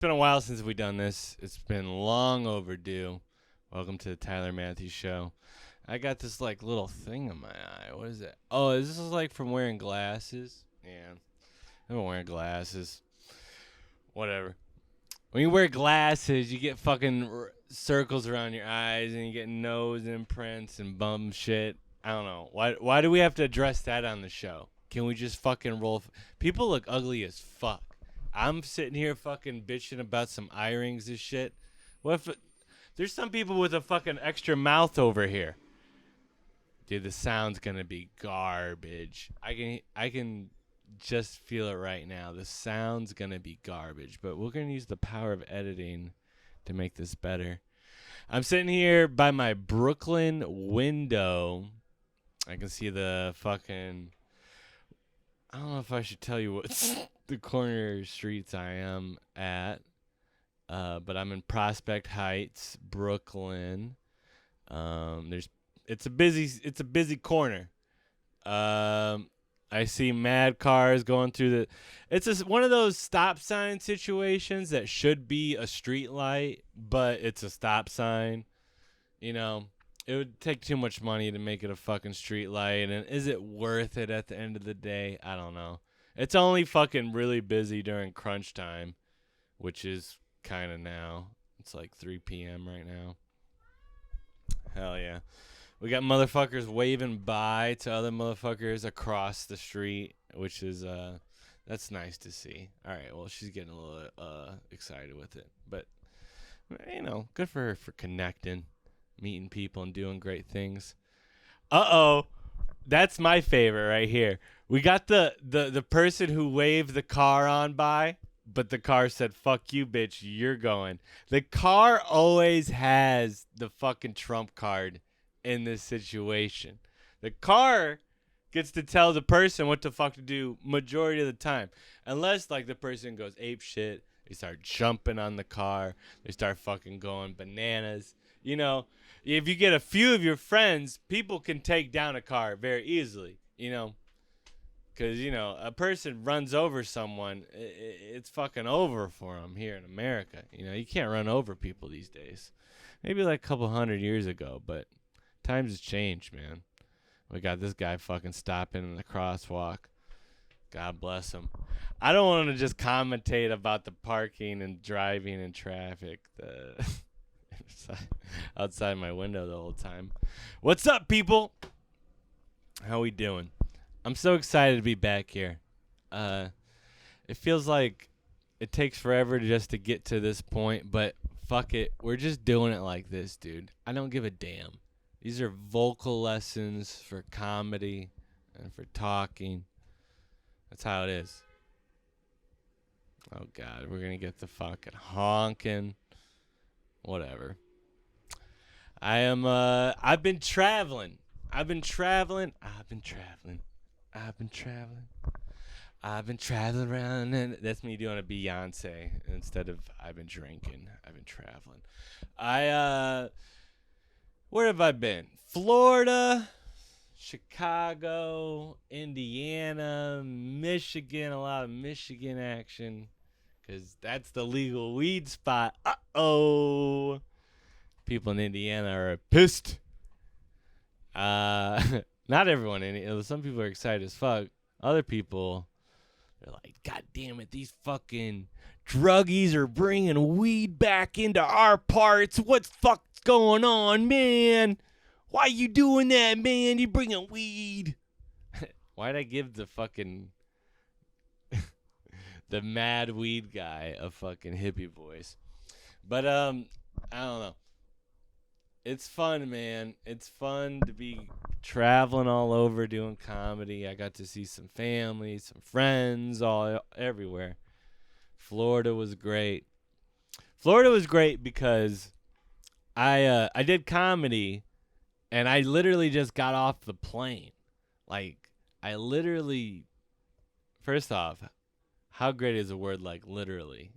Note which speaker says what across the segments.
Speaker 1: been a while since we've done this. It's been long overdue. Welcome to the Tyler Matthews Show. I got this like little thing in my eye. What is it? Oh, is this like from wearing glasses? Yeah, I've been wearing glasses. Whatever. When you wear glasses, you get fucking circles around your eyes, and you get nose imprints and bum shit. I don't know. Why do we have to address that on the show? Can we just fucking roll? People look ugly as fuck. I'm sitting here fucking bitching about some eye rings and shit. What if there's some people with a fucking extra mouth over here? Dude, the sound's gonna be garbage. I can just feel it right now. The sound's gonna be garbage, but we're gonna use the power of editing to make this better. I'm sitting here by my Brooklyn window. I can see the fucking. I don't know if I should tell you what the corner streets I am at, but I'm in Prospect Heights, Brooklyn. There's it's a busy corner. I see mad cars going through the. It's one of those stop sign situations that should be a street light, but it's a stop sign. You know, it would take too much money to make it a fucking street light, and is it worth it at the end of the day? I don't know. It's only fucking really busy during crunch time, which is kind of now. It's like 3 p.m. right now. Hell yeah. We got motherfuckers waving bye to other motherfuckers across the street, which is that's nice to see. All right, well, she's getting a little excited with it, but good for her for connecting, meeting people, and doing great things. Uh-oh. That's my favorite right here. We got the person who waved the car on by, but the car said, "Fuck you, bitch, you're going." The car always has the fucking trump card in this situation. The car gets to tell the person what the fuck to do majority of the time. Unless like the person goes ape shit, they start jumping on the car, they start fucking going bananas. If you get a few of your friends, people can take down a car very easily, because a person runs over someone, it's fucking over for them here in America. You can't run over people these days. Maybe like a couple 100 years ago, but times has changed, man. We got this guy fucking stopping in the crosswalk. God bless him. I don't want to just commentate about the parking and driving and traffic outside my window the whole time. What's up, people? How we doing? I'm so excited to be back here. It feels like it takes forever just to get to this point, but fuck it. We're just doing it like this, dude. I don't give a damn. These are vocal lessons for comedy and for talking. That's how it is. Oh, God. We're going to get the fucking honking. Whatever. I've been traveling. I've been traveling around, and that's me doing a Beyonce instead of I've been drinking. I've been traveling. Where have I been? Florida, Chicago, Indiana, Michigan, a lot of Michigan action, because that's the legal weed spot. Uh-oh. People in Indiana are pissed. Not everyone in it. Some people are excited as fuck. Other people, they're like, God damn it, these fucking druggies are bringing weed back into our parts. What's fuck's going on, man? Why you doing that, man? You bringing weed. Why'd I give the fucking the mad weed guy a fucking hippie voice? But I don't know. It's fun, man. It's fun to be traveling all over doing comedy. I got to see some family, some friends, everywhere. Florida was great. Florida was great because I did comedy, and I literally just got off the plane. Like, I literally, first off, how great is a word like literally,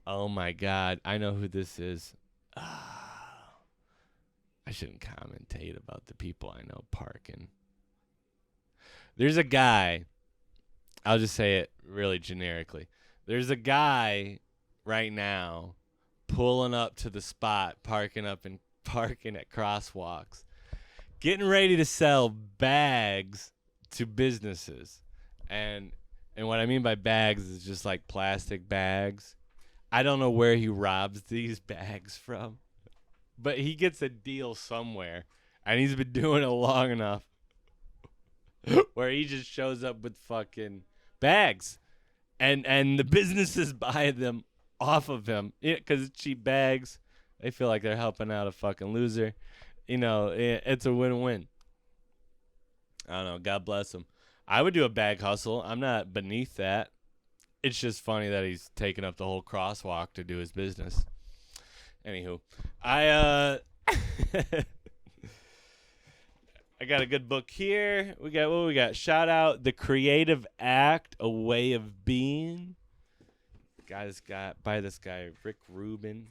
Speaker 1: Oh my God, I know who this is. I shouldn't commentate about the people I know parking. There's a guy, I'll just say it really generically. There's a guy right now, pulling up to the spot, parking at crosswalks, getting ready to sell bags to businesses. And and what I mean by bags is just like plastic bags. I don't know where he robs these bags from, but he gets a deal somewhere, and he's been doing it long enough where he just shows up with fucking bags, and the businesses buy them off of him because it's cheap bags. They feel like they're helping out a fucking loser. It's a win-win. I don't know. God bless him. I would do a bag hustle. I'm not beneath that. It's just funny that he's taking up the whole crosswalk to do his business. Anywho, I I got a good book here. We got? Shout out The Creative Act, A Way of Being. By this guy Rick Rubin.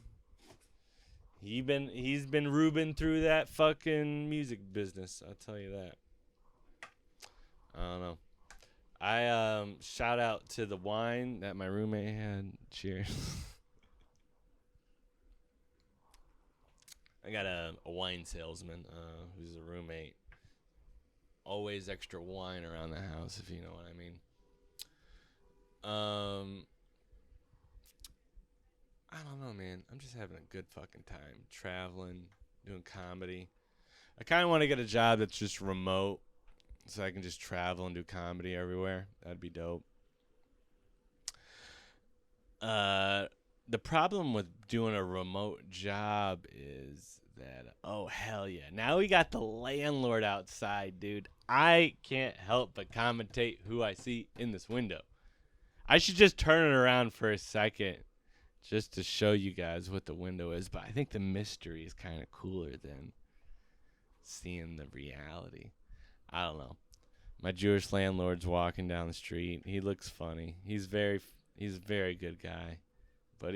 Speaker 1: He's been Rubin through that fucking music business. I'll tell you that. I don't know. I shout out to the wine that my roommate had. Cheers. I got a wine salesman who's a roommate. Always extra wine around the house, if you know what I mean. I don't know, man. I'm just having a good fucking time traveling, doing comedy. I kind of want to get a job that's just remote so I can just travel and do comedy everywhere. That'd be dope. The problem with doing a remote job is that, oh, hell yeah. Now we got the landlord outside, dude. I can't help but commentate who I see in this window. I should just turn it around for a second just to show you guys what the window is. But I think the mystery is kind of cooler than seeing the reality. I don't know. My Jewish landlord's walking down the street. He looks funny. He's a very good guy. But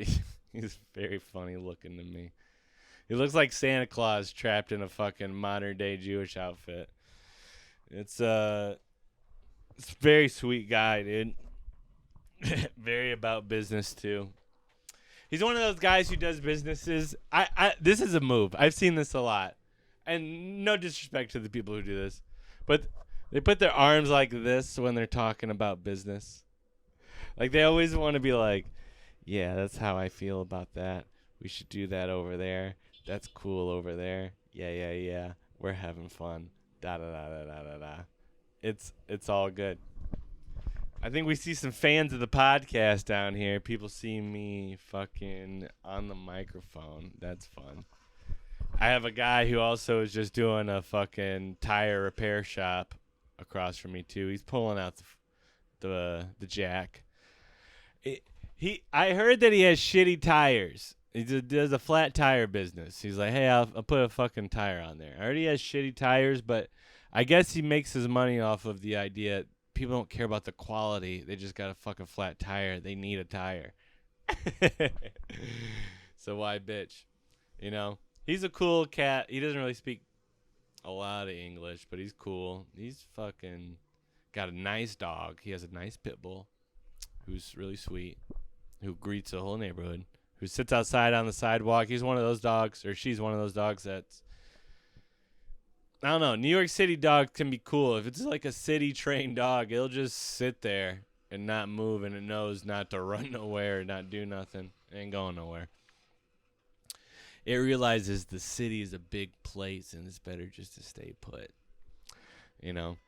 Speaker 1: he's very funny looking to me. He looks like Santa Claus trapped in a fucking modern day Jewish outfit. It's a very sweet guy, dude. Very about business too. He's one of those guys who does businesses. This is a move. I've seen this a lot. And no disrespect to the people who do this, but they put their arms like this when they're talking about business. Like they always want to be like, yeah, that's how I feel about that. We should do that over there. That's cool over there. Yeah. We're having fun. Da da da da da da da. It's all good. I think we see some fans of the podcast down here. People see me fucking on the microphone. That's fun. I have a guy who also is just doing a fucking tire repair shop across from me too. He's pulling out the jack. I heard that he has shitty tires. He does a flat tire business. He's like, hey, I'll put a fucking tire on there. I heard he has shitty tires, but I guess he makes his money off of the idea people don't care about the quality. They just got a fucking flat tire. They need a tire. So why bitch? You know? He's a cool cat. He doesn't really speak a lot of English, but he's cool. He's fucking got a nice dog. He has a nice pit bull who's really sweet, who greets the whole neighborhood, who sits outside on the sidewalk. He's one of those dogs, or she's one of those dogs that's, I don't know, New York City dogs can be cool. If it's like a city-trained dog, it'll just sit there and not move, and it knows not to run nowhere, not do nothing. It ain't going nowhere. It realizes the city is a big place, and it's better just to stay put. You know?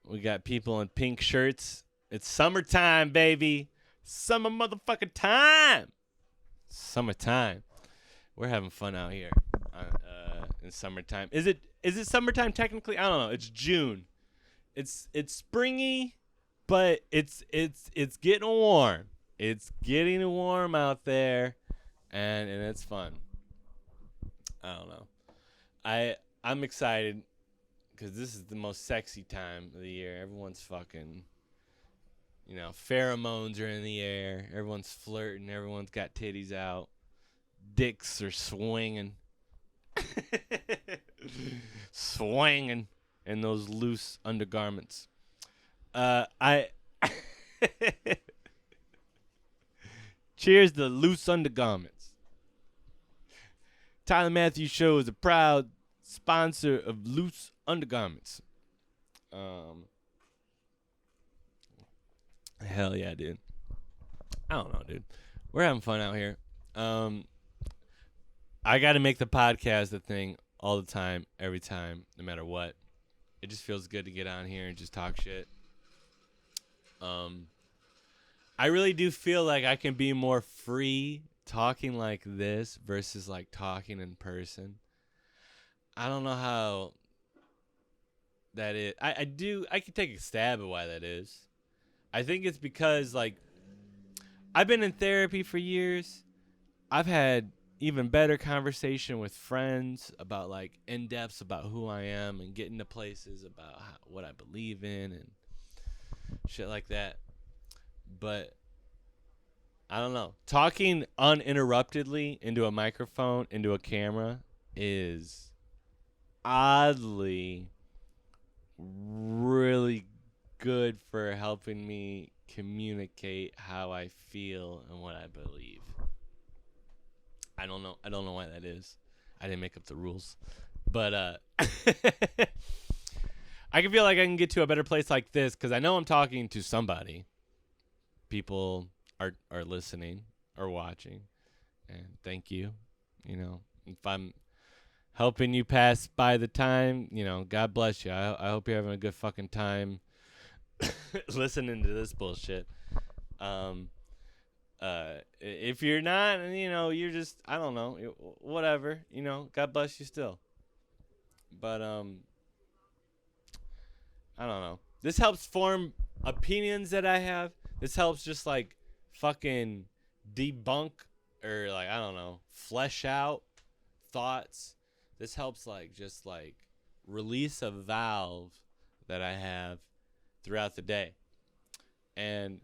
Speaker 1: We got people in pink shirts. It's summertime, baby. Summer motherfucking time. Summertime. We're having fun out here in summertime. Is it summertime technically? I don't know. It's June. It's springy, but it's getting warm. It's getting warm out there, and it's fun. I don't know. I'm excited because this is the most sexy time of the year. Everyone's fucking, pheromones are in the air. Everyone's flirting. Everyone's got titties out. Dicks are swinging. Swinging in those loose undergarments. Cheers to loose undergarments. Tyler Matthews Show is a proud sponsor of loose undergarments. Hell yeah, dude. I don't know, dude. We're having fun out here. I got to make the podcast a thing all the time, every time, no matter what. It just feels good to get on here and just talk shit. I really do feel like I can be more free talking like this versus like talking in person. I don't know how that is. I could take a stab at why that is. I think it's because like I've been in therapy for years. I've had even better conversation with friends about like in-depths about who I am and getting to places about what I believe in and shit like that. But I don't know. Talking uninterruptedly into a microphone, into a camera is oddly really good for helping me communicate how I feel and what I believe. I don't know why that is. I didn't make up the rules. But I can feel like I can get to a better place like this because I know I'm talking to somebody. People are listening or watching. And thank you. You know, if I'm helping you pass by the time, you know, God bless you. I hope you're having a good fucking time listening to this bullshit. If you're not, you know, you're just, I don't know, whatever, you know, God bless you still. But, I don't know. This helps form opinions that I have. This helps just, like, fucking debunk or, like, I don't know, flesh out thoughts. This helps, like, just, like, release a valve that I have throughout the day. And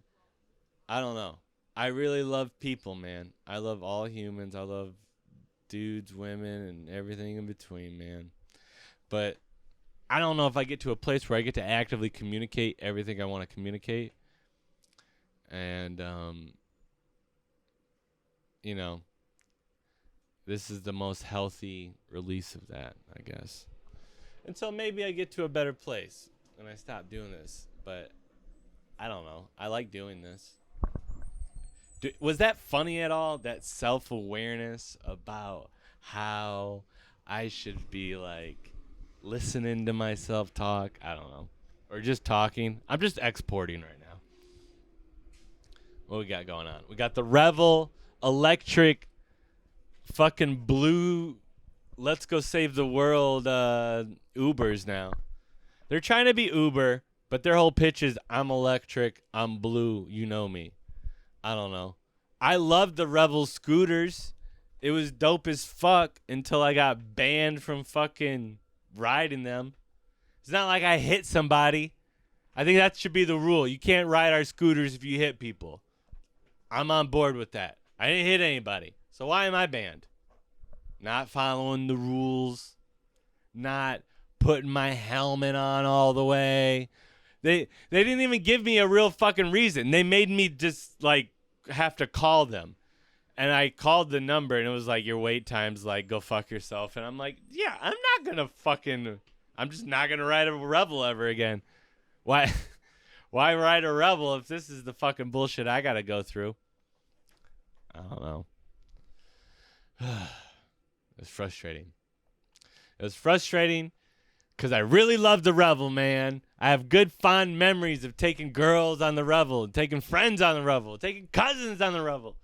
Speaker 1: I don't know. I really love people, man. I love all humans. I love dudes, women, and everything in between, man. But I don't know if I get to a place where I get to actively communicate everything I want to communicate. And, you know, this is the most healthy release of that, I guess. Until maybe I get to a better place and I stop doing this. But I don't know. I like doing this. Was that funny at all? That self-awareness about how I should be like listening to myself talk? I don't know. Or just talking. I'm just exporting right now. What we got going on? We got the Revel electric fucking blue let's go save the world Ubers now. They're trying to be Uber, but their whole pitch is I'm electric, I'm blue, you know me. I don't know. I loved the Revel scooters. It was dope as fuck until I got banned from fucking riding them. It's not like I hit somebody. I think that should be the rule. You can't ride our scooters if you hit people. I'm on board with that. I didn't hit anybody. So why am I banned? Not following the rules. Not putting my helmet on all the way. They didn't even give me a real fucking reason. They made me just like have to call them. And I called the number and it was like your wait time's like go fuck yourself. And I'm like, yeah, I'm just not gonna ride a Revel ever again. Why ride a Revel if this is the fucking bullshit I gotta go through? I don't know. It's frustrating. It was frustrating because I really loved the Revel, man. I have good, fond memories of taking girls on the Revel, taking friends on the Revel, taking cousins on the Revel.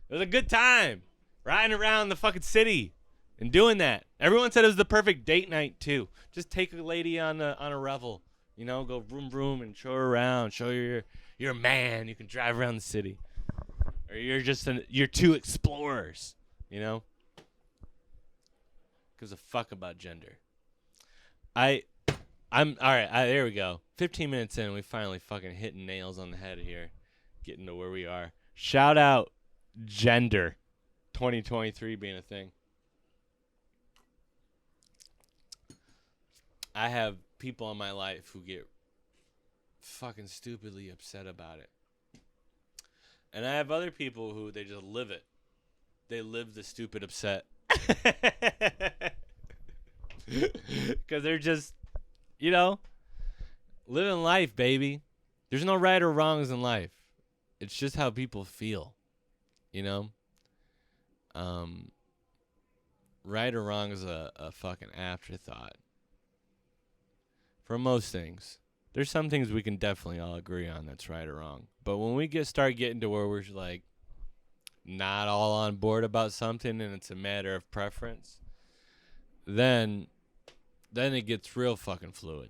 Speaker 1: It was a good time riding around the fucking city and doing that. Everyone said it was the perfect date night, too. Just take a lady on a Revel. You know, go vroom, vroom and show her around. Show her you're a man. You can drive around the city. Or you're two explorers, you know? Gives a fuck about gender. I'm all right. There we go. 15 minutes in, we finally fucking hitting nails on the head here, getting to where we are. Shout out gender, 2023 being a thing. I have people in my life who get fucking stupidly upset about it. And I have other people who they just live it. They live the stupid upset. Because they're just, you know, living life, baby. There's no right or wrongs in life. It's just how people feel, you know? Right or wrong is a fucking afterthought. For most things. There's some things we can definitely all agree on that's right or wrong. But when we start getting to where we're like not all on board about something and it's a matter of preference, then it gets real fucking fluid.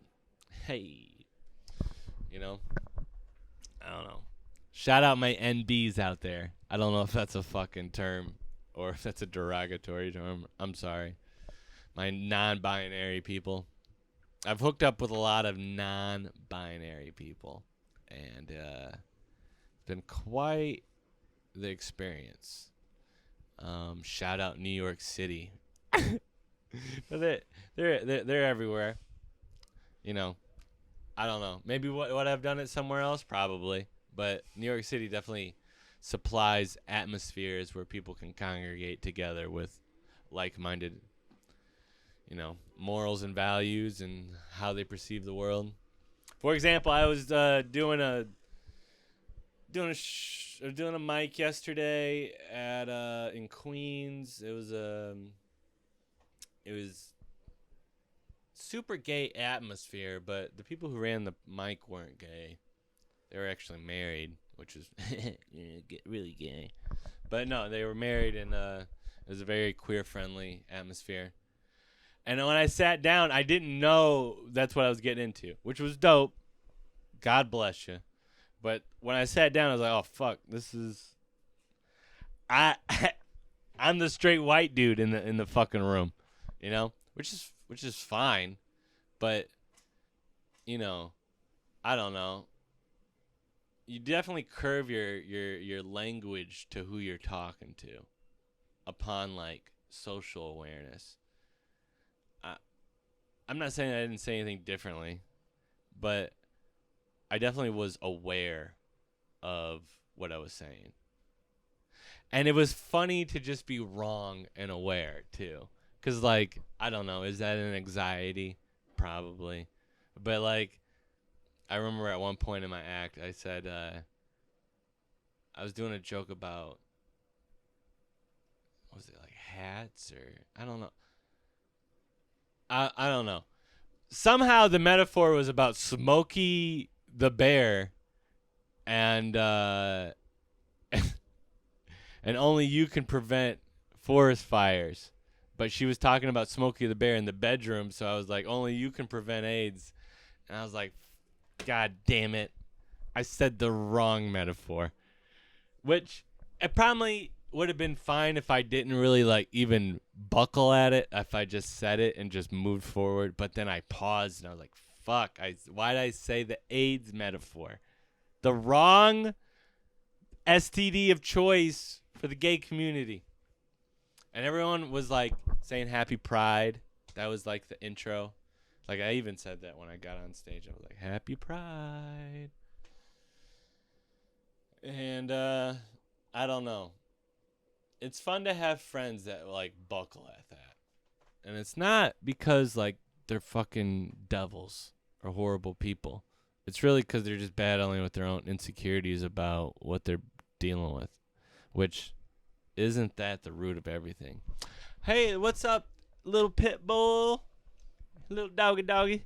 Speaker 1: Hey. You know? I don't know. Shout out my NBs out there. I don't know if that's a fucking term or if that's a derogatory term. I'm sorry. My non-binary people. I've hooked up with a lot of non-binary people, and it's been quite the experience. Shout out New York City. But they're everywhere. You know, I don't know. Maybe what I've done it somewhere else, probably. But New York City definitely supplies atmospheres where people can congregate together with like-minded, you know, morals and values and how they perceive the world. For example, I was doing a mic yesterday at in Queens. It was super gay atmosphere, but the people who ran the mic weren't gay. They were actually married, which was really gay. But no, they were married, and it was a very queer-friendly atmosphere. And when I sat down, I didn't know that's what I was getting into, which was dope. God bless you. But when I sat down, I was like, oh, fuck, this is... I'm the straight white dude in the fucking room, you know? Which is fine, but, you know, I don't know. You definitely curve your language to who you're talking to upon, like, social awareness. I'm not saying I didn't say anything differently, but I definitely was aware of what I was saying. And it was funny to just be wrong and aware, too. Because, like, I don't know, is that an anxiety? Probably. But, like, I remember at one point in my act, I said, I was doing a joke about, what was it, like hats or, I don't know. I don't know. Somehow the metaphor was about Smokey the Bear and and only you can prevent forest fires. But she was talking about Smokey the Bear in the bedroom, so I was like, only you can prevent AIDS. And I was like, God damn it. I said the wrong metaphor. Which it probably would have been fine if I didn't really like even buckle at it, if I just said it and just moved forward. But then I paused and I was like, fuck, why did I say the AIDS metaphor? The wrong STD of choice for the gay community. And everyone was like saying Happy Pride. That was like the intro. Like I even said that when I got on stage. I was like, Happy Pride. And I don't know. It's fun to have friends that like buckle at that. And it's not because like they're fucking devils or horrible people. It's really because they're just battling with their own insecurities about what they're dealing with, which isn't that the root of everything. Hey, what's up, little pit bull? Little doggy.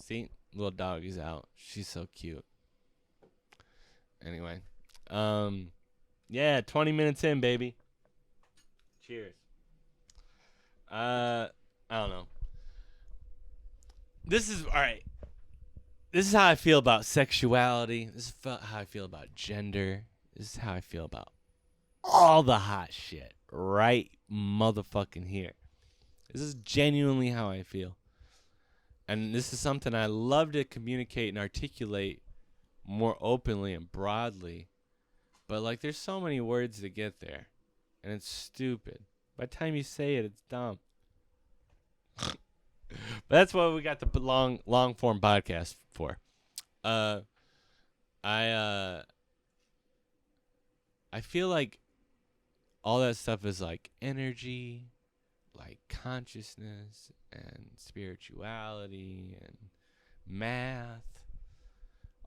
Speaker 1: See, little doggy's out. She's so cute. Anyway, yeah, 20 minutes in, baby. Cheers. I don't know. This is all right. This is how I feel about sexuality. This is how I feel about gender. This is how I feel about all the hot shit right motherfucking here. This is genuinely how I feel. And this is something I love to communicate and articulate more openly and broadly. But, like, there's so many words to get there. And it's stupid. By the time you say it, it's dumb. But that's what we got the long form podcast for. I feel like all that stuff is like energy, like consciousness and spirituality and math,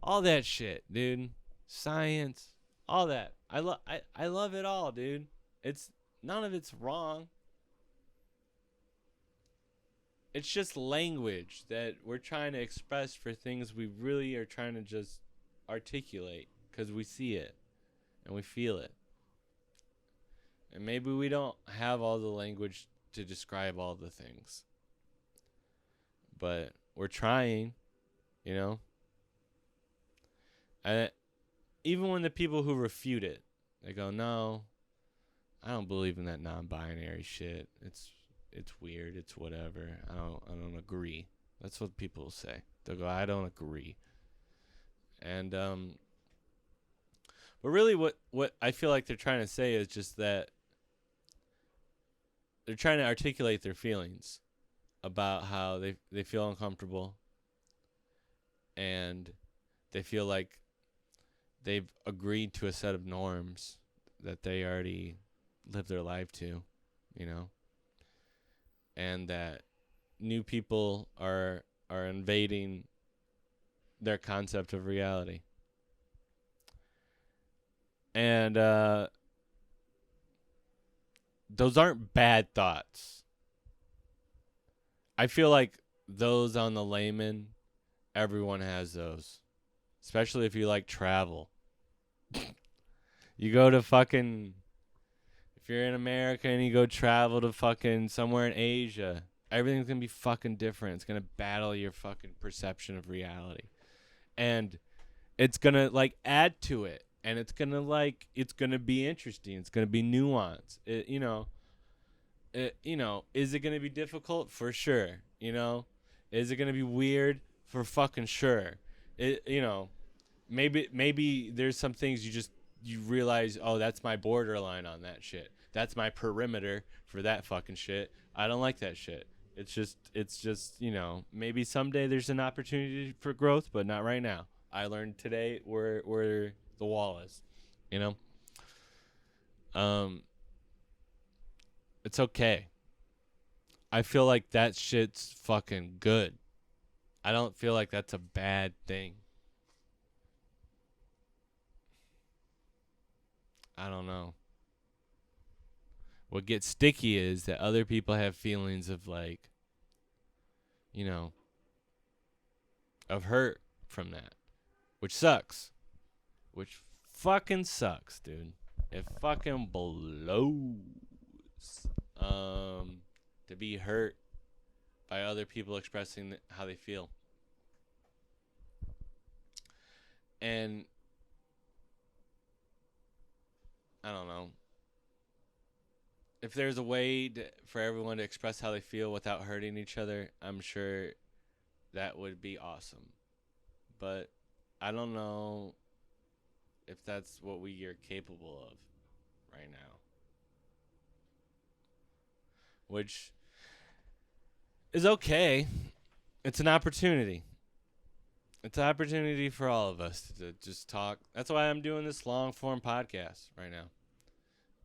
Speaker 1: all that shit, dude. Science, all that. I love it all, dude. It's none of it's wrong. It's just language that we're trying to express for things we really are trying to just articulate because we see it and we feel it. And maybe we don't have all the language to describe all the things, but we're trying, you know? And even when the people who refute it, they go, "No, I don't believe in that non-binary shit. It's weird. It's whatever. I don't agree." That's what people say. They'll go, "I don't agree." And but really, what I feel like they're trying to say is just that they're trying to articulate their feelings about how they feel uncomfortable and they feel like they've agreed to a set of norms that they already live their life to, you know, and that new people are invading their concept of reality. And those aren't bad thoughts. I feel like those on the layman, everyone has those. Especially if you like travel. You go to fucking, if you're in America and you go travel to fucking somewhere in Asia, everything's going to be fucking different. It's going to battle your fucking perception of reality. And it's going to like add to it. And it's going to like, it's going to be interesting. It's going to be nuanced. Is it going to be difficult? For sure. Is it going to be weird? For fucking sure. Maybe there's some things you realize, oh, that's my borderline on that shit. That's my perimeter for that fucking shit. I don't like that shit. It's just maybe someday there's an opportunity for growth, but not right now. I learned today where the wall is, you know? It's okay. I feel like that shit's fucking good. I don't feel like that's a bad thing. I don't know. What gets sticky is that other people have feelings of like, of hurt from that, which sucks. Which fucking sucks, dude. It fucking blows. To be hurt by other people expressing how they feel. And I don't know. If there's a way for everyone to express how they feel without hurting each other, I'm sure that would be awesome. But I don't know if that's what we are capable of right now. Which is okay. It's an opportunity. It's an opportunity for all of us to just talk. That's why I'm doing this long form podcast right now.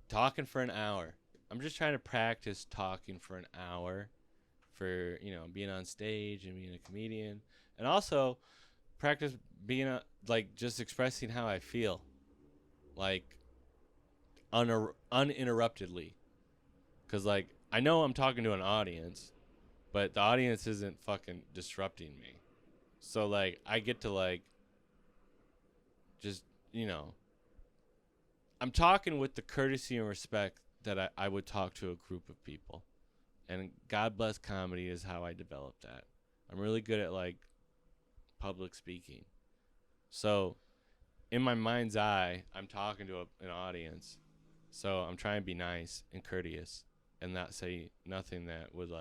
Speaker 1: Talking for an hour. I'm just trying to practice talking for an hour for, being on stage and being a comedian. And also practice being just expressing how I feel. Like uninterruptedly. Cuz I know I'm talking to an audience, but the audience isn't fucking disrupting me. So I get to just, I'm talking with the courtesy and respect that I would talk to a group of people. And God bless comedy is how I developed that. I'm really good at public speaking. So in my mind's eye, I'm talking to an audience. So I'm trying to be nice and courteous and not say nothing that would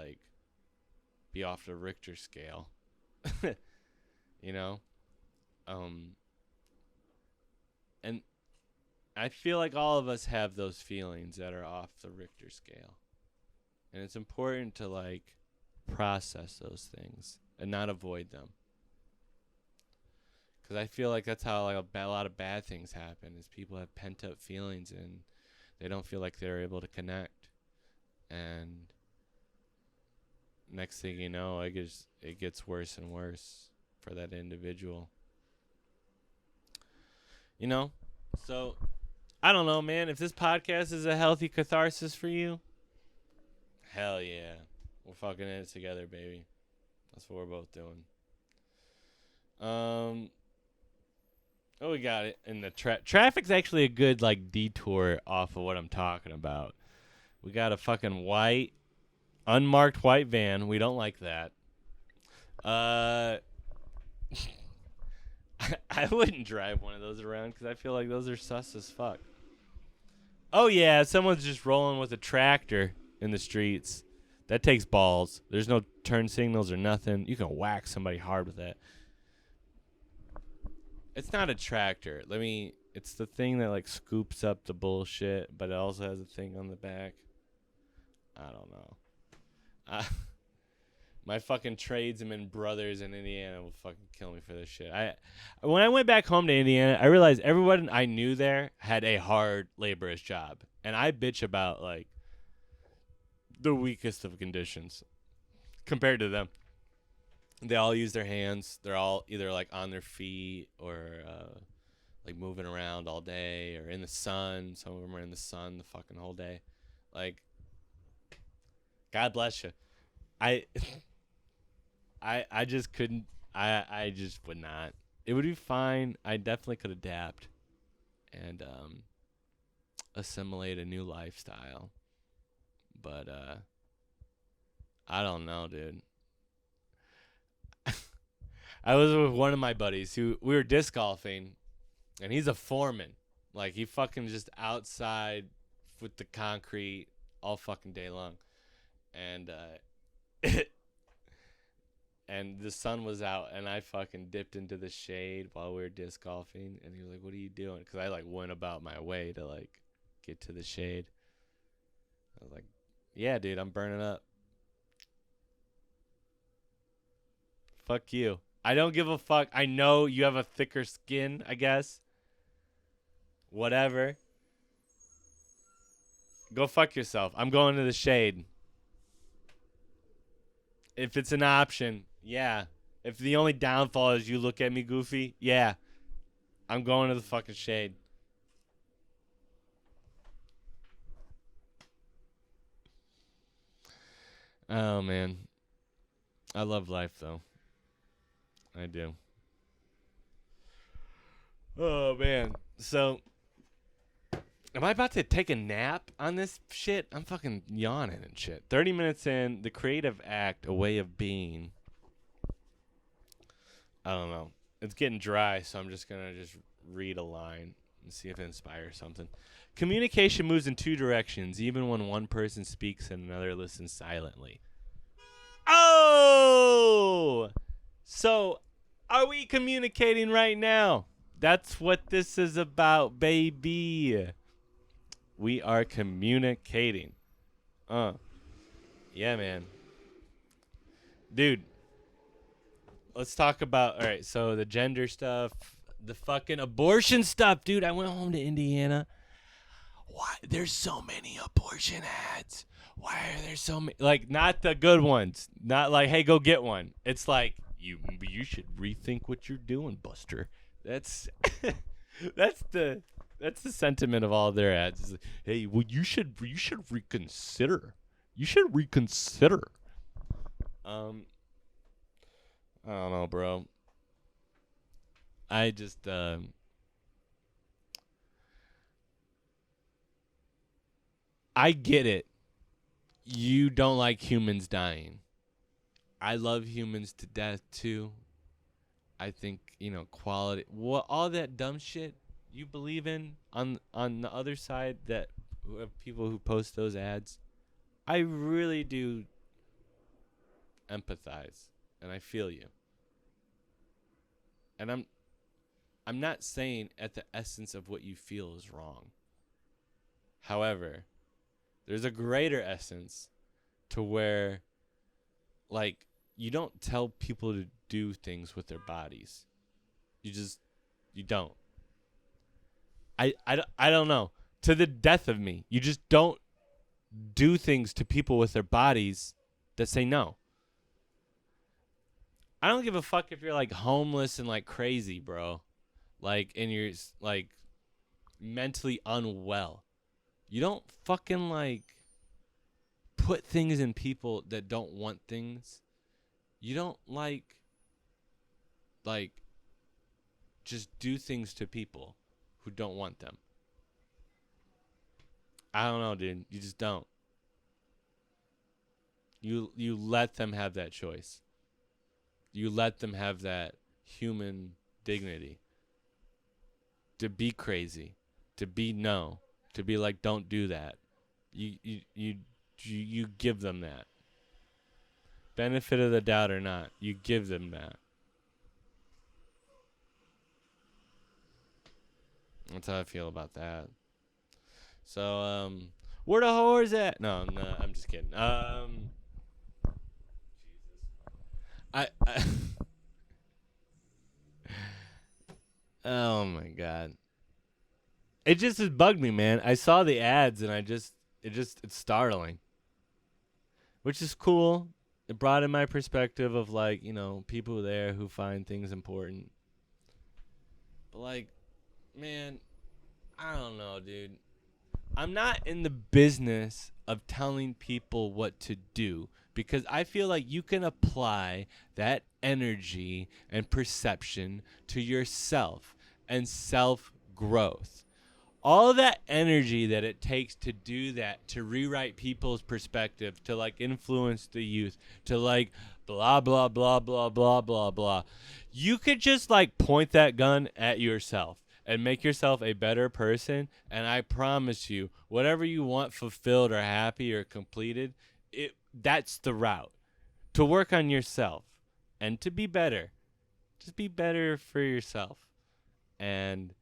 Speaker 1: be off the Richter scale. you know? And I feel like all of us have those feelings that are off the Richter scale. And it's important to process those things and not avoid them. Because I feel like that's how like a lot of bad things happen is people have pent up feelings and they don't feel like they're able to connect. And next thing you know, it gets worse and worse for that individual. You know? So, I don't know, man. If this podcast is a healthy catharsis for you, hell yeah. We're fucking in it together, baby. That's what we're both doing. Oh, we got it. And the traffic's actually a good like detour off of what I'm talking about. We got a fucking unmarked white van. We don't like that. I wouldn't drive one of those around because I feel like those are sus as fuck. Oh yeah, someone's just rolling with a tractor in the streets. That takes balls. There's no turn signals or nothing. You can whack somebody hard with that. It's not a tractor. It's the thing that like scoops up the bullshit, but it also has a thing on the back. I don't know. My fucking tradesmen brothers in Indiana will fucking kill me for this shit. When I went back home to Indiana, I realized everyone I knew there had a hard, laborious job. And I bitch about, like, the weakest of conditions compared to them. They all use their hands. They're all either, like, on their feet or, like, moving around all day or in the sun. Some of them are in the sun the fucking whole day. Like, God bless you. I just couldn't. I just would not. It would be fine. I definitely could adapt and assimilate a new lifestyle. But I don't know, dude. I was with one of my buddies who we were disc golfing, and he's a foreman. Like he fucking just outside with the concrete all fucking day long, and and the sun was out, and I fucking dipped into the shade while we were disc golfing, and he was like, "What are you doing?" Because I like went about my way to like get to the shade. I was like, "Yeah, dude, I'm burning up." Fuck you. I don't give a fuck. I know you have a thicker skin, I guess. Whatever. Go fuck yourself. I'm going to the shade. If it's an option, yeah. If the only downfall is you look at me goofy, yeah. I'm going to the fucking shade. Oh, man. I love life, though. I do. Oh, man. So, am I about to take a nap on this shit? I'm fucking yawning and shit. 30 minutes in, the creative act, a way of being. I don't know. It's getting dry, so I'm just going to just read a line and see if it inspires something. Communication moves in two directions, even when one person speaks and another listens silently. Oh! So, are we communicating right now? That's what this is about, baby. We are communicating. Yeah, man. Dude, let's talk about, all right, so the gender stuff, the fucking abortion stuff. Dude, I went home to Indiana. Why? There's so many abortion ads. Why are there so many? Like, not the good ones. Not like, hey, go get one. It's like, you should rethink what you're doing, Buster. That's that's the sentiment of all their ads. It's like, hey, well, you should reconsider. You should reconsider. I don't know, bro. I just I get it. You don't like humans dying. I love humans to death too. I think, quality, all that dumb shit you believe in on the other side that of people who post those ads. I really do empathize and I feel you. And I'm not saying at the essence of what you feel is wrong. However, there's a greater essence to where, like, you don't tell people to do things with their bodies. You don't. I don't know. To the death of me. You just don't do things to people with their bodies that say no. I don't give a fuck if you're like homeless and like crazy, bro. Like, and you're like mentally unwell. You don't fucking like put things in people that don't want things. You don't like just do things to people who don't want them. I don't know, dude. You just don't. You let them have that choice. You let them have that human dignity. To be crazy, to be no, to be like don't do that. You give them that. Benefit of the doubt or not, you give them that. That's how I feel about that. So, where the whores at? No, I'm just kidding. I oh my god. It just has bugged me, man. I saw the ads and it's startling. Which is cool. It brought in my perspective of like, people there who find things important. But like, man, I don't know, dude. I'm not in the business of telling people what to do because I feel like you can apply that energy and perception to yourself and self-growth. All of that energy that it takes to do that, to rewrite people's perspective, to like influence the youth, to like blah, blah, blah, blah, blah, blah, blah. You could just like point that gun at yourself and make yourself a better person. And I promise you, whatever you want fulfilled or happy or completed, that's the route. To work on yourself and to be better. Just be better for yourself. And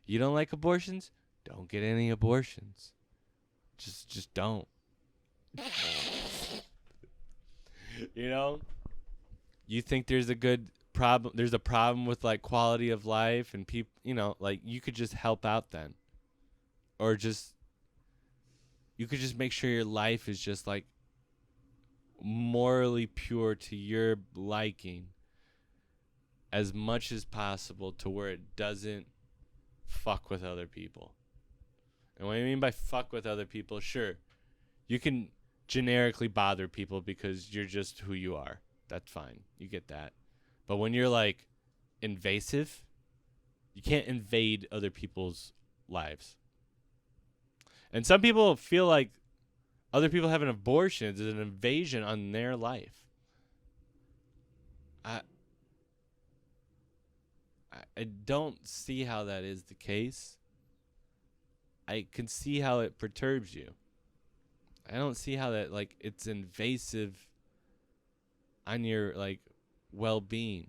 Speaker 1: you don't like abortions? Don't get any abortions. Just don't. You think there's a problem with like quality of life and people, like you could just help out then. Or you could just make sure your life is just like morally pure to your liking as much as possible to where it doesn't fuck with other people. And what I mean by fuck with other people, sure, you can generically bother people because you're just who you are. That's fine. You get that. But when you're like invasive, you can't invade other people's lives. And some people feel like other people having abortions is an invasion on their life. I don't see how that is the case. I can see how it perturbs you. I don't see how that like it's invasive on your like well-being.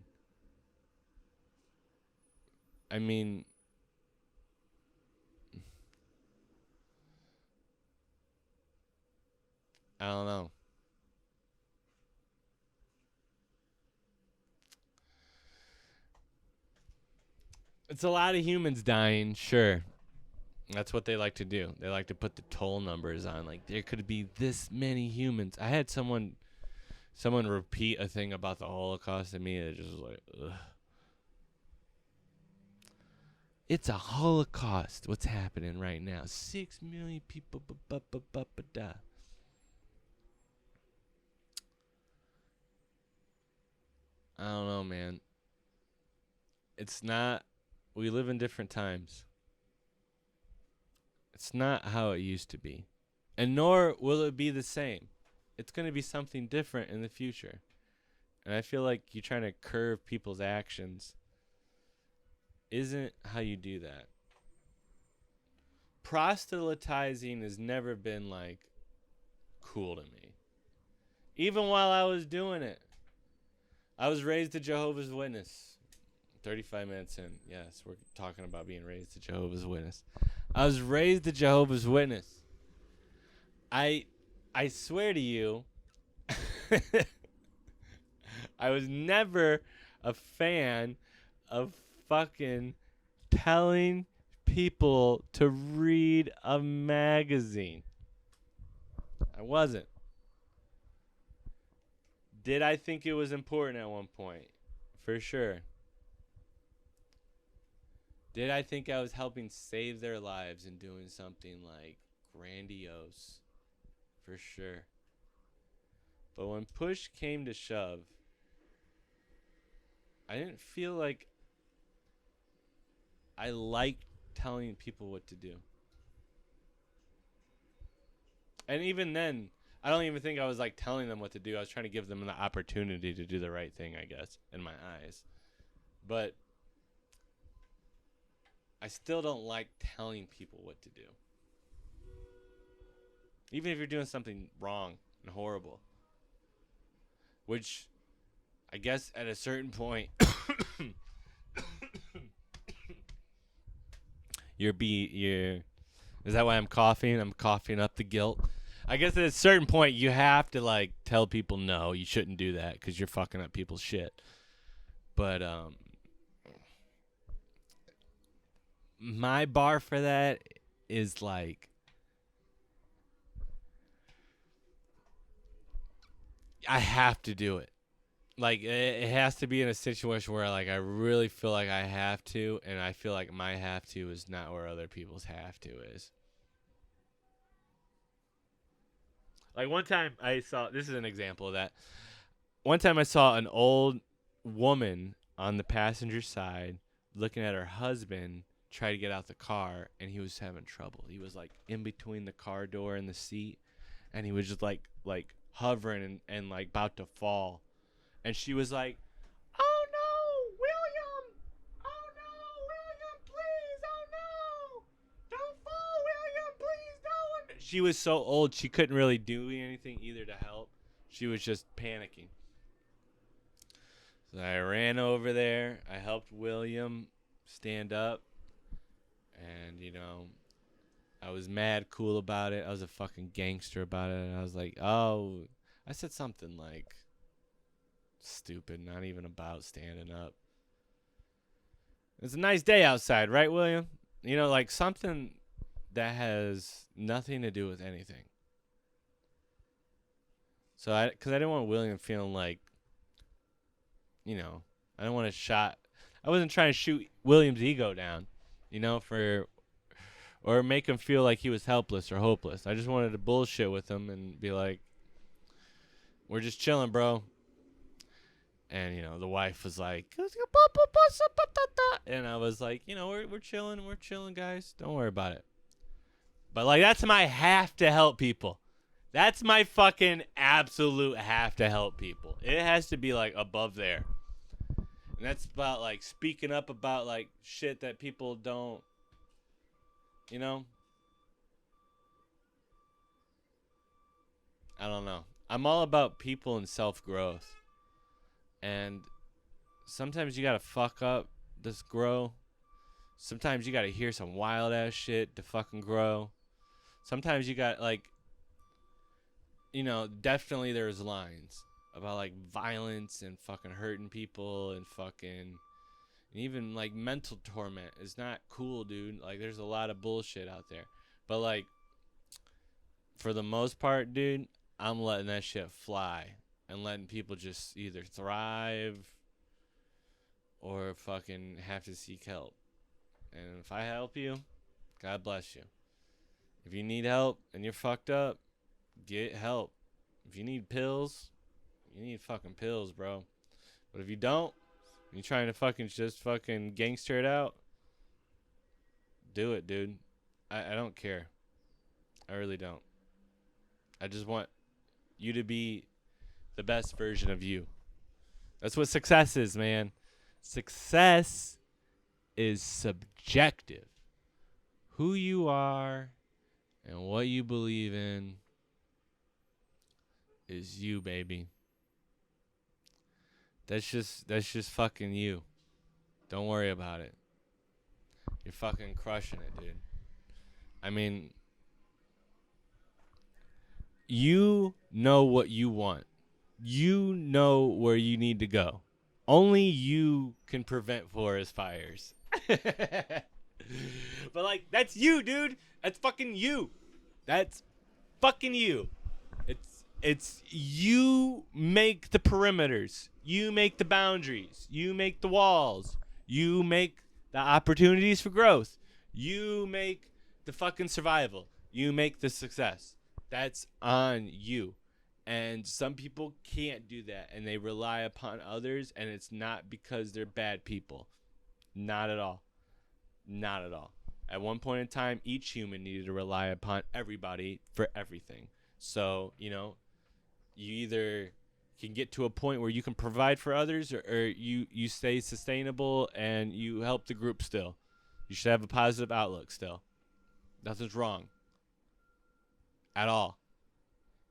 Speaker 1: I mean, I don't know. It's a lot of humans dying, sure. That's what they like to do. They like to put the toll numbers on. Like, there could be this many humans. I had someone repeat a thing about the Holocaust to me. It just was like, ugh. It's a Holocaust. What's happening right now? 6 million people. I don't know, man. It's not. We live in different times. It's not how it used to be. And nor will it be the same. It's going to be something different in the future. And I feel like you trying to curve people's actions isn't how you do that. Proselytizing has never been like cool to me. Even while I was doing it. I was raised a Jehovah's Witness. 35 minutes in. Yes, we're talking about being raised a Jehovah's Witness. I was raised a Jehovah's Witness. I swear to you, I was never a fan of fucking telling people to read a magazine. I wasn't. Did I think it was important at one point? For sure. Did I think I was helping save their lives and doing something like grandiose? For sure. But when push came to shove, I didn't feel like I liked telling people what to do. And even then, I don't even think I was like telling them what to do. I was trying to give them the opportunity to do the right thing, I guess, in my eyes. But I still don't like telling people what to do. Even if you're doing something wrong and horrible. Which, I guess at a certain point, is that why I'm coughing? I'm coughing up the guilt. I guess at a certain point, you have to like tell people no, you shouldn't do that because you're fucking up people's shit. But my bar for that is like, I have to do it. Like it has to be in a situation where like I really feel like I have to, and I feel like my have to is not where other people's have to is. Like one time I saw, this is an example of that. One time I saw an old woman on the passenger side looking at her husband try to get out the car, and he was having trouble. He was like in between the car door and the seat, and he was just like hovering and like about to fall. And she was like, "Oh no, William! Oh no, William, please! Oh no! Don't fall, William, please don't!" She was so old she couldn't really do anything either to help. She was just panicking. So I ran over there. I helped William stand up. And, you know, I was mad cool about it. I was a fucking gangster about it. And I was like, oh, I said something like stupid, not even about standing up. It's a nice day outside, right, William? You know, like something that has nothing to do with anything. So because I didn't want William feeling like, you know, I don't want to I wasn't trying to shoot William's ego down, you know, or make him feel like he was helpless or hopeless. I just wanted to bullshit with him and be like, we're just chilling, bro. And, you know, the wife was like, and I was like, you know, we're chilling, guys. Don't worry about it. But, like, that's my have to help people. That's my fucking absolute have to help people. It has to be, like, above there. And that's about, like, speaking up about, like, shit that people don't, you know? I don't know. I'm all about people and self-growth. And sometimes you gotta fuck up to grow. Sometimes you gotta hear some wild ass shit to fucking grow. Sometimes you got like, you know, definitely there's lines about like violence and fucking hurting people and fucking, and even like mental torment is not cool, dude. Like there's a lot of bullshit out there. But like, for the most part, dude, I'm letting that shit fly. And letting people just either thrive or fucking have to seek help. And if I help you, God bless you. If you need help and you're fucked up, get help. If you need pills, you need fucking pills, bro. But if you don't, you're trying to fucking just fucking gangster it out, do it, dude. I don't care. I really don't. I just want you to be the best version of you. That's what success is, man. Success is subjective. Who you are and what you believe in is you, baby. That's just fucking you. Don't worry about it. You're fucking crushing it, dude. I mean, you know what you want. You know where you need to go. Only you can prevent forest fires. But like, that's you, dude. That's fucking you. That's fucking you. It's you make the perimeters. You make the boundaries. You make the walls. You make the opportunities for growth. You make the fucking survival. You make the success. That's on you. And some people can't do that, and they rely upon others, and it's not because they're bad people. Not at all. Not at all. At one point in time, each human needed to rely upon everybody for everything. So, you either can get to a point where you can provide for others, or you stay sustainable and you help the group still. You should have a positive outlook still. Nothing's wrong. At all.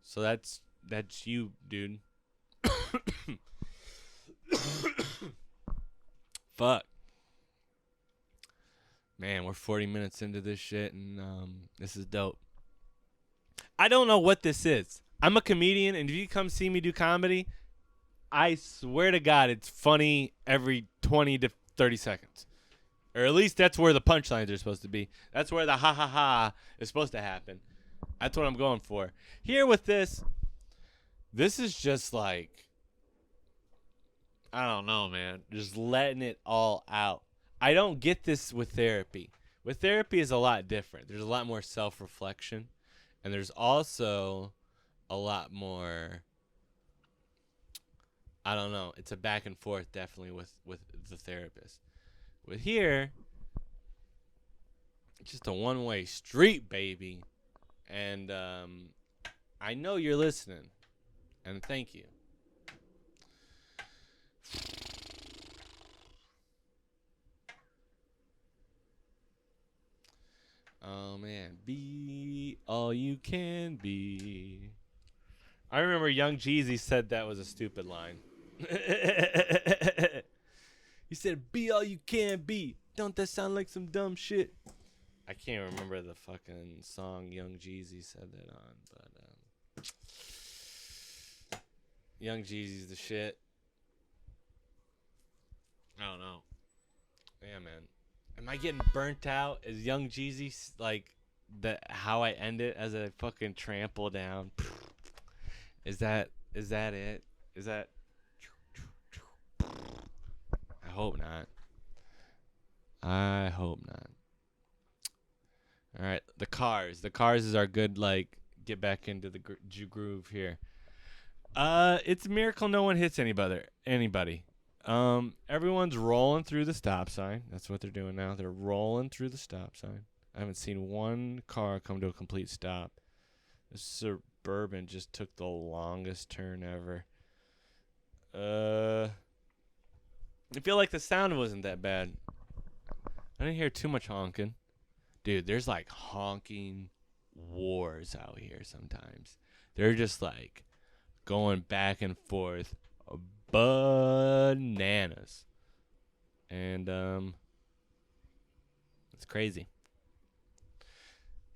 Speaker 1: So that's you, dude. Fuck. Man, we're 40 minutes into this shit, and this is dope. I don't know what this is. I'm a comedian, and if you come see me do comedy, I swear to God, it's funny every 20 to 30 seconds. Or at least that's where the punchlines are supposed to be. That's where the ha-ha-ha is supposed to happen. That's what I'm going for. Here with this is just like, I don't know, man. Just letting it all out. I don't get this with therapy. With therapy is a lot different. There's a lot more self-reflection. And there's also a lot more, I don't know. It's a back and forth definitely with the therapist. With here, it's just a one-way street, baby. And I know you're listening. And thank you. Oh, man. Be all you can be. I remember Young Jeezy said that was a stupid line. He said, be all you can be. Don't that sound like some dumb shit? I can't remember the fucking song Young Jeezy said that on, but Young Jeezy's the shit. I don't know. Yeah, man. Am I getting burnt out? Is Young Jeezy like how I end it as I fucking trample down? Is that it? Is that? I hope not. I hope not. All right, the Cars. The Cars is our good get back into the groove here. It's a miracle no one hits anybody. Everyone's rolling through the stop sign. That's what they're doing now. They're rolling through the stop sign. I haven't seen one car come to a complete stop. This Suburban just took the longest turn ever. I feel like the sound wasn't that bad. I didn't hear too much honking. Dude, there's like honking wars out here sometimes. They're just like going back and forth bananas. And it's crazy.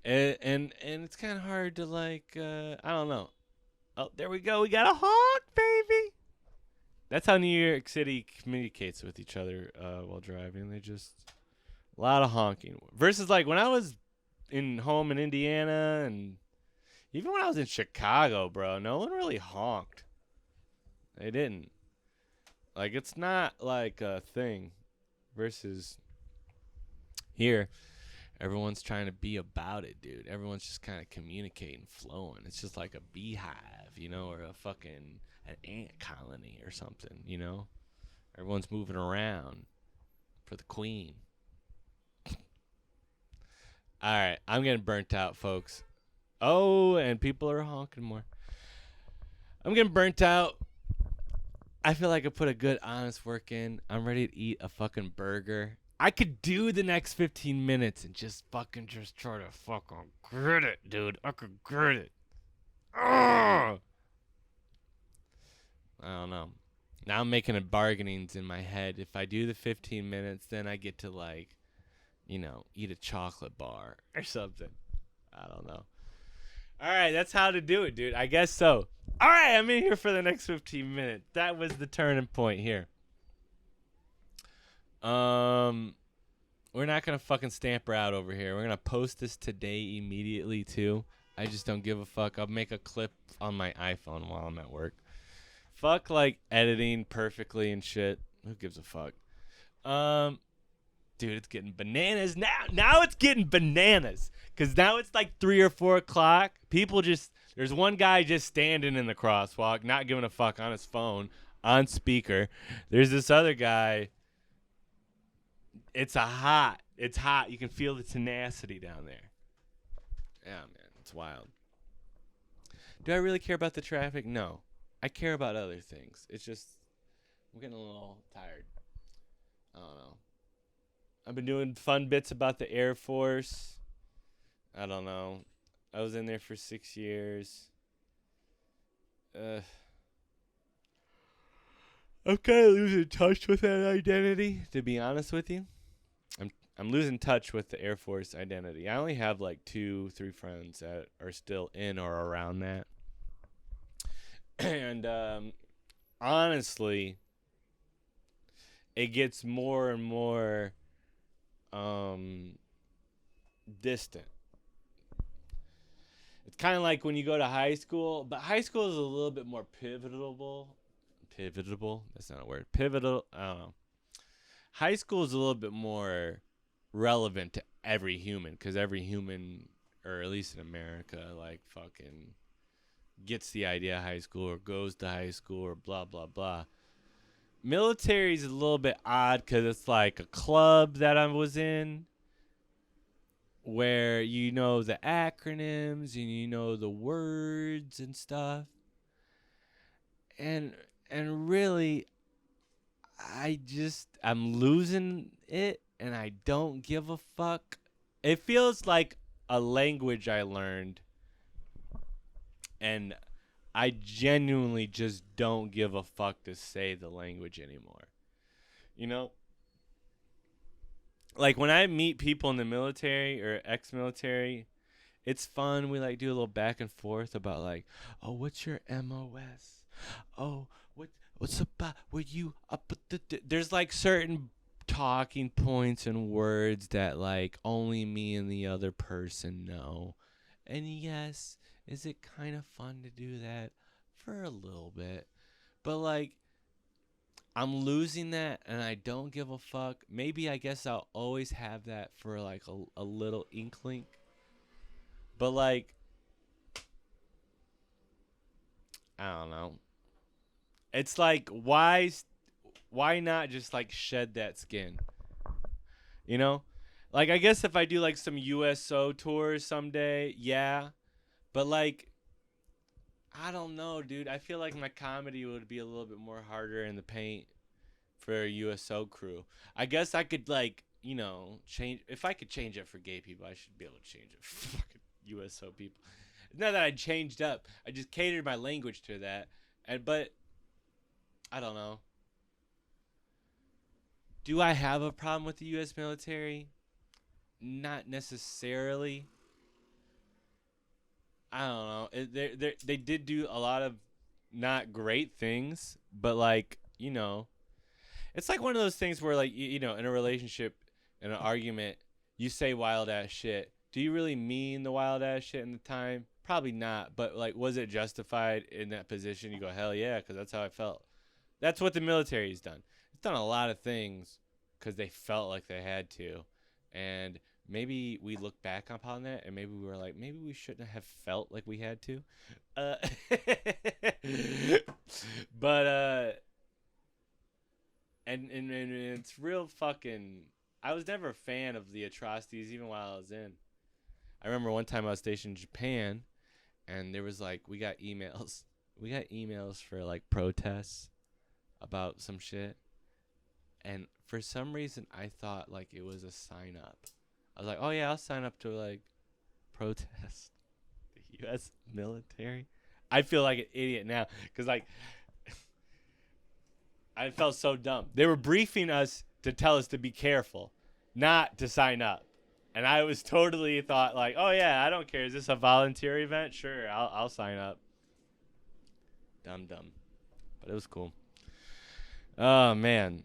Speaker 1: And it's kind of hard to I don't know. Oh, there we go. We got a honk, baby. That's how New York City communicates with each other while driving. They just a lot of honking. Versus when I was home in Indiana, and even when I was in Chicago, bro, no one really honked. They didn't. It's not like a thing. Versus here, everyone's trying to be about it, dude. Everyone's just kind of communicating, flowing. It's just like a beehive, or a fucking an ant colony or something, Everyone's moving around for the queen. All right, I'm getting burnt out, folks. Oh, and people are honking more. I'm getting burnt out. I feel like I put a good, honest work in. I'm ready to eat a fucking burger. I could do the next 15 minutes and just try to fucking grit it, dude. I could grit it. Ugh! I don't know. Now I'm making bargainings in my head. If I do the 15 minutes, then I get to eat a chocolate bar or something. I don't know. All right, that's how to do it, dude. I guess so. All right, I'm in here for the next 15 minutes. That was the turning point here. We're not gonna fucking stamp her out over here. We're gonna post this today immediately too. I just don't give a fuck. I'll make a clip on my iPhone while I'm at work. Fuck like editing perfectly and shit. Who gives a fuck? Um, Dude, it's getting bananas now. Now it's getting bananas because now it's like 3 or 4 o'clock. People just there's one guy just standing in the crosswalk, not giving a fuck on his phone on speaker. There's this other guy. It's hot. It's hot. You can feel the tenacity down there. Yeah, man, it's wild. Do I really care about the traffic? No. I care about other things. It's just I'm getting a little tired. I don't know. I've been doing fun bits about the Air Force. I don't know. I was in there for 6 years. Uh, I'm kind of losing touch with that identity, to be honest with you. I'm losing touch with the Air Force identity. I only have like 2-3 friends that are still in or around that. And honestly, it gets more and more distant. It's kind of like when you go to high school, but high school is a little bit more pivotal. Pivotable? That's not a word. Pivotal? I don't know. High school is a little bit more relevant to every human because every human, or at least in America, like fucking gets the idea of high school or goes to high school or blah, blah, blah. Military is a little bit odd because it's like a club that I was in where you know the acronyms and you know the words and stuff. And really I'm losing it and I don't give a fuck. It feels like a language I learned and I genuinely just don't give a fuck to say the language anymore. You know? Like when I meet people in the military or ex-military, it's fun. We like do a little back and forth about like, oh, what's your MOS? Oh, what's about what you up? There's like certain talking points and words that like only me and the other person know. And yes, is it kind of fun to do that for a little bit? But like I'm losing that and I don't give a fuck. Maybe I guess I'll always have that for like a little inkling. But like I don't know. It's like why not just like shed that skin? You know? Like I guess if I do like some USO tours someday, yeah. But like I don't know, dude. I feel like my comedy would be a little bit more harder in the paint for a USO crew. I guess I could like, change if I could change it for gay people, I should be able to change it for fucking USO people. It's not that I changed up. I just catered my language to that. But I don't know. Do I have a problem with the US military? Not necessarily. I don't know. They did do a lot of not great things, but like, it's like one of those things where like in a relationship, in an argument, you say wild ass shit. Do you really mean the wild ass shit in the time? Probably not. But like, was it justified in that position? You go, hell yeah, because that's how I felt. That's what the military's done. It's done a lot of things because they felt like they had to, and maybe we look back upon that and maybe we were like, maybe we shouldn't have felt like we had to. Uh, but and it's real fucking. I was never a fan of the atrocities, even while I was in. I remember one time I was stationed in Japan, and there was like we got emails. We got emails for like protests about some shit, and for some reason I thought like it was a sign up. I was like, oh yeah, I'll sign up to like protest the U.S. military. I feel like an idiot now because like I felt so dumb. They were briefing us to tell us to be careful, not to sign up. And I was totally thought like, oh yeah, I don't care. Is this a volunteer event? Sure, I'll sign up. Dumb, but it was cool. Oh man.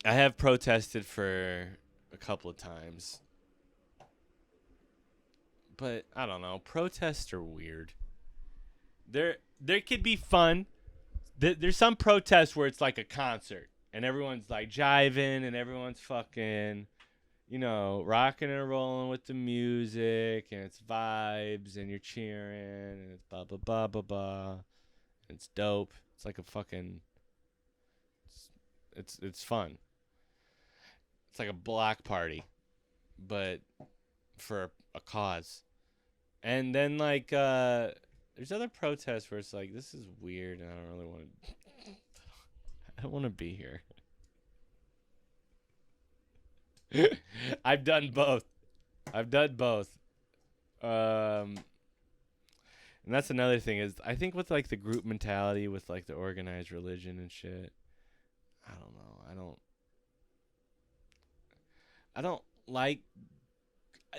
Speaker 1: I have protested for a couple of times, but I don't know. Protests are weird. There could be fun. There's some protests where it's like a concert and everyone's like jiving and everyone's fucking, rocking and rolling with the music and it's vibes and you're cheering and it's blah blah blah blah blah. It's dope. It's like a fucking. It's fun. It's like a block party, but for a cause. And then like there's other protests where it's like this is weird and I don't really want to. I don't want to be here. I've done both. And that's another thing is I think with like the group mentality with like the organized religion and shit. I don't know. I don't like.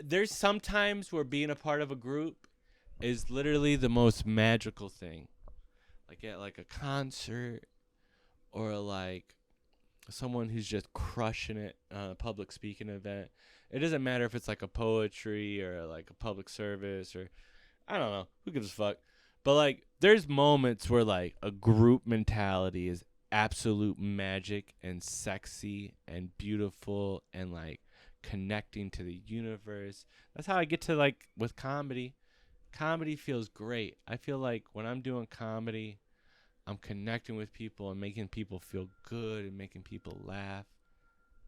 Speaker 1: There's sometimes where being a part of a group is literally the most magical thing. Like at like a concert or like someone who's just crushing it on a public speaking event. It doesn't matter if it's like a poetry or like a public service or I don't know. Who gives a fuck? But like there's moments where like a group mentality is absolute magic and sexy and beautiful and like connecting to the universe. That's how I get to like with comedy. Comedy feels great. I feel like when I'm doing comedy, I'm connecting with people and making people feel good and making people laugh.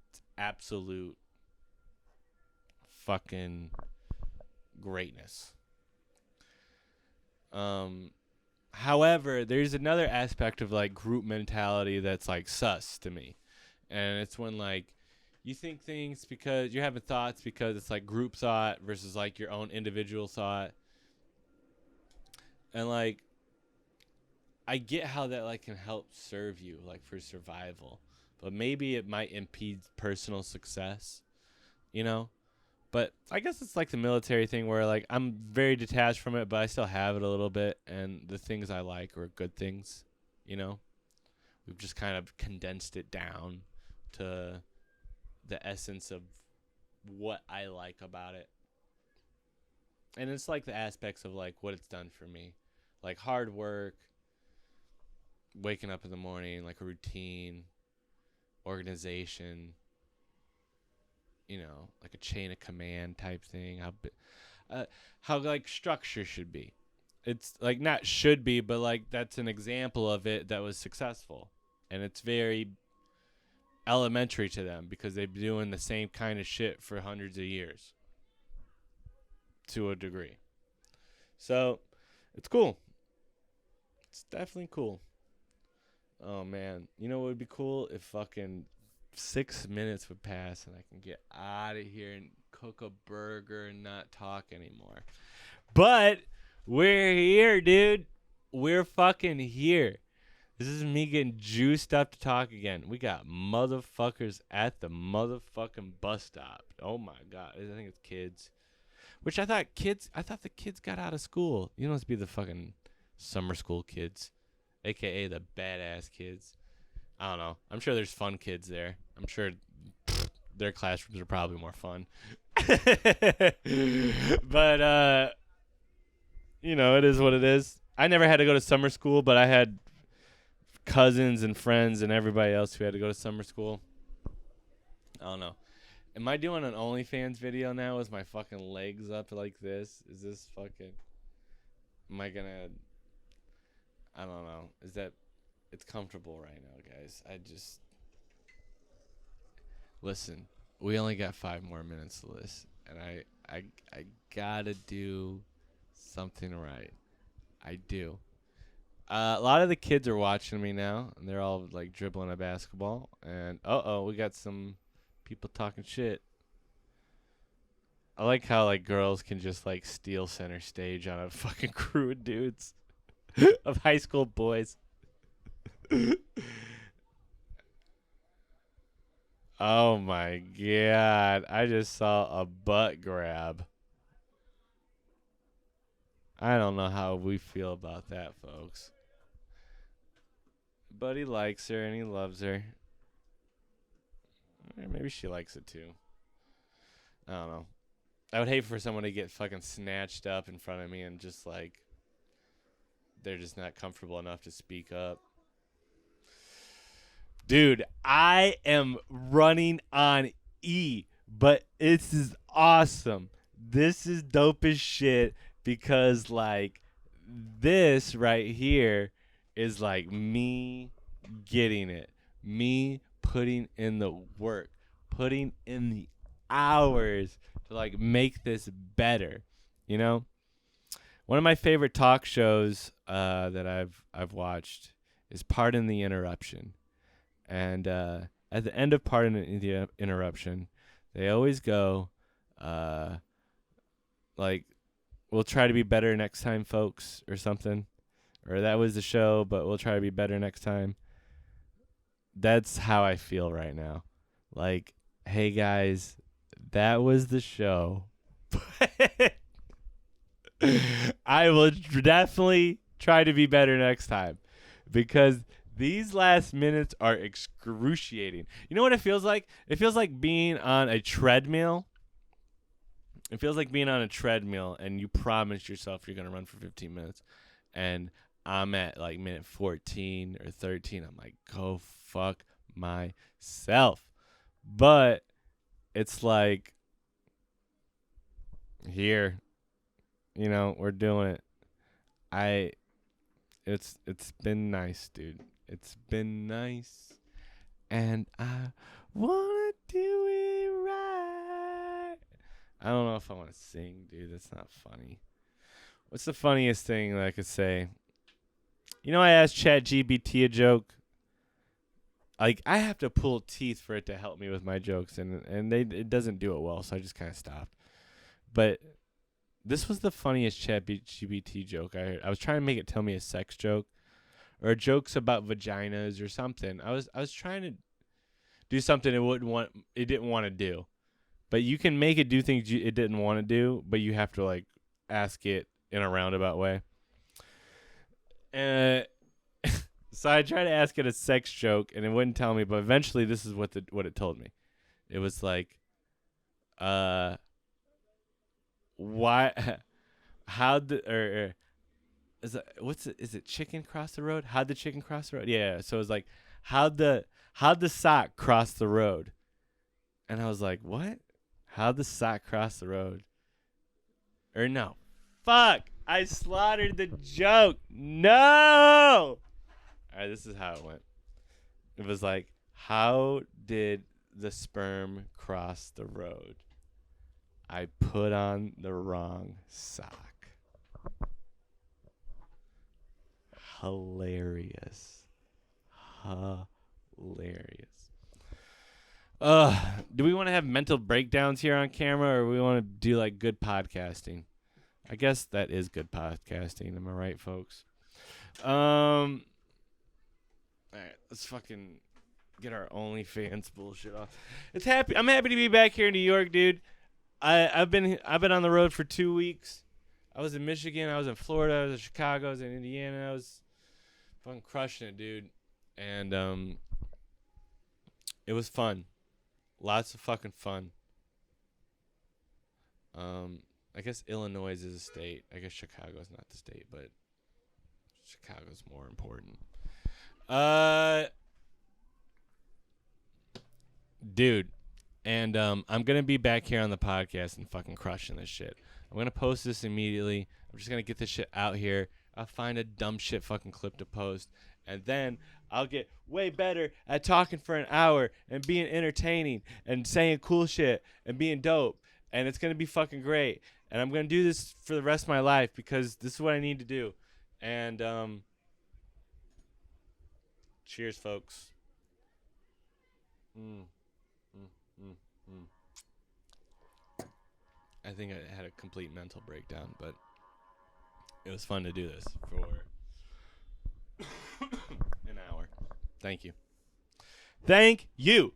Speaker 1: It's absolute fucking greatness. However, there's another aspect of like group mentality that's like sus to me. And it's when like you think things because you're having thoughts because it's like group thought versus like your own individual thought. And like I get how that like can help serve you like for survival, but maybe it might impede personal success, you know? But I guess it's like the military thing where like I'm very detached from it, but I still have it a little bit and the things I like are good things, you know? We've just kind of condensed it down to the essence of what I like about it. And it's like the aspects of like what it's done for me. Like hard work, waking up in the morning, like a routine, organization, like a chain of command type thing. How like structure should be. It's like not should be, but like that's an example of it that was successful, and it's very elementary to them because they've been doing the same kind of shit for hundreds of years, to a degree. So, it's cool. It's definitely cool. Oh man, you know what would be cool if fucking 6 minutes would pass and I can get out of here and cook a burger and not talk anymore. But we're here, dude. We're fucking here. This is me getting juiced up to talk again. We got motherfuckers at the motherfucking bus stop. Oh my god. I think it's kids. Which I thought the kids got out of school. You know, it's be the fucking summer school kids, aka the badass kids. I don't know. I'm sure there's fun kids there. I'm sure their classrooms are probably more fun. But it is what it is. I never had to go to summer school, but I had cousins and friends and everybody else who had to go to summer school. I don't know. Am I doing an OnlyFans video now with my fucking legs up like this? Is this fucking... Am I gonna... I don't know. Is that... It's comfortable right now, guys. Listen, we only got 5 more minutes of this. And I gotta do something right. I do. A lot of the kids are watching me now, and they're all like dribbling a basketball. And we got some people talking shit. I like how like girls can just like steal center stage on a fucking crew of dudes, of high school boys. Oh my god! I just saw a butt grab. I don't know how we feel about that, folks. But he likes her and he loves her. Maybe she likes it too. I don't know. I would hate for someone to get fucking snatched up in front of me and just like they're just not comfortable enough to speak up. Dude, I am running on E, but this is awesome. This is dope as shit because like this right here is like me getting it. Me putting in the work, putting in the hours to like make this better, you know? One of my favorite talk shows that I've watched is Pardon the Interruption. And at the end of Pardon the Interruption, they always go, like, we'll try to be better next time, folks, or something. Or that was the show, but we'll try to be better next time. That's how I feel right now. Like, hey, guys, that was the show. I will definitely try to be better next time because these last minutes are excruciating. You know what it feels like? It feels like being on a treadmill. It feels like being on a treadmill and you promise yourself you're going to run for 15 minutes. And I'm at like minute 14 or 13. I'm like, go fuck myself. But it's like, here, you know, we're doing it. It's been nice, dude. It's been nice, and I wanna do it right. I don't know if I want to sing, dude. That's not funny. What's the funniest thing that I could say? You know, I asked ChatGPT a joke. Like, I have to pull teeth for it to help me with my jokes, and it doesn't do it well, so I just kind of stopped. But this was the funniest ChatGPT joke I heard. I was trying to make it tell me a sex joke or jokes about vaginas or something. I was trying to do something it didn't want to do. But you can make it do things it didn't want to do, but you have to like ask it in a roundabout way. So I tried to ask it a sex joke and it wouldn't tell me, but eventually this is what it told me. It was like why is it chicken cross the road? How'd the chicken cross the road? Yeah, so it was like how'd the sock cross the road? And I was like, what? How'd the sock cross the road? Or no. Fuck! I slaughtered the joke. No! Alright, this is how it went. It was like, how did the sperm cross the road? I put on the wrong sock. Hilarious. Do we want to have mental breakdowns here on camera, or we want to do like good podcasting? I guess that is good podcasting. Am I right, folks? All right, let's fucking get our OnlyFans bullshit off. I'm happy to be back here in New York, dude. I've been on the road for 2 weeks. I was in Michigan, I was in Florida, I was in Chicago, I was in Indiana. I was fucking crushing it, dude. And it was fun. Lots of fucking fun. I guess Illinois is a state. I guess Chicago's not the state, but Chicago's more important. Dude, and I'm gonna be back here on the podcast and fucking crushing this shit. I'm gonna post this immediately. I'm just gonna get this shit out here. I'll find a dumb shit fucking clip to post, and then I'll get way better at talking for an hour and being entertaining and saying cool shit and being dope, and it's gonna be fucking great. And I'm gonna do this for the rest of my life because this is what I need to do. And cheers, folks. I think I had a complete mental breakdown, but it was fun to do this for an hour. Thank you. Thank you.